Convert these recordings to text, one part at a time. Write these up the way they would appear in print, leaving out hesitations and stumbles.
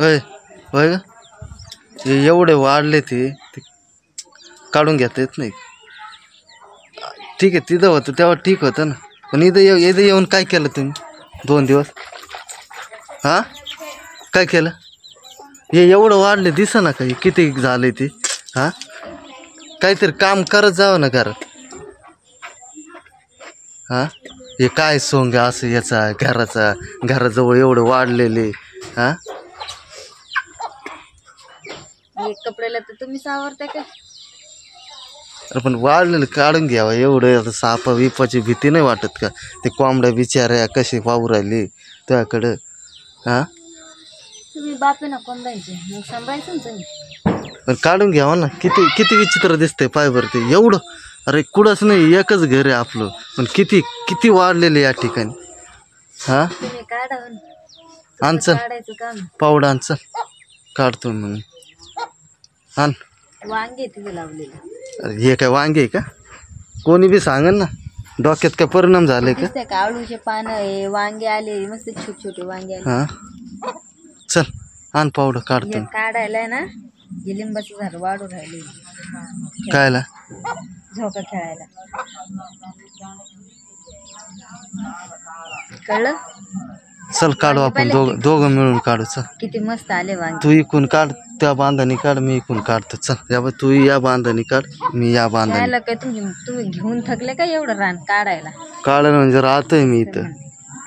होय होय का एवढे वाढले ते काढून घेता येत नाही. ठीक आहे तिथं होतं तेव्हा ठीक होतं ना पण इथं येऊन काय केलं तुम्ही 2 दिवस हां काय केलं हे एवढं वाढले दिसेना का किती झाले ते हां काहीतरी काम करत जावं ना घरात हां हे काय सोंग असं याचा घराजवळ एवढं वाढलेले हां कपड्याला तर तुम्ही आवरताय का अरे पण वाढलेलं काढून घ्यावं एवढं आता सापा विपाची भीती नाही वाटत का ते कोंबड्या बिचाऱ्या कसे वाहू राहिले त्याकडं हां तुम्ही बापे ना कोंबड्यांचे मग सांभाळायचं ना तुम्ही पण काढून घ्यावं ना किती किती विचित्र दिसतंय पाय बरं ते एवढं अरे कुठंच नाही एकच घर आहे आपलं पण किती किती वाढलेले या ठिकाणी हां तुम्ही काढा आण काढायचं काम पावडा आण काढतो मग आण वांगे तिथे लावलेले अरे हे काय वांगे आहे का कोणी बी सांगन ना डोक्यात काय परिणाम झाले का दिसतंय का आळूचे पानं आहे वांगे आले मस्त छोटे छोटे वांगे आले हां चल आण पावडं काढतो हे काढायला ना हे लिंबाचं झाड वाढू राहिले कायला झोका खेळायला कळलं चल काढू आपण दोघं मिळून काढू चल किती मस्त आले वांगे तू इकून काढ त्या बांधाने काढ मी इकून काढतो चल या तू या बांधाने काढ मी या बांधाने खायला काय तुम्ही घेऊन थकले का एवढं रान काढायला काढायला म्हणजे राहतोय मी इथं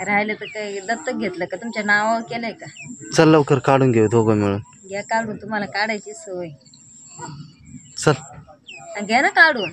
राहिलं तर काही दत्तक घेतलं का तुमच्या नावावर केलंय का चल लवकर काढून घेऊ दोघं मिळून घ्या काढून तुम्हाला काढायची सवय चल घ्या ना काढून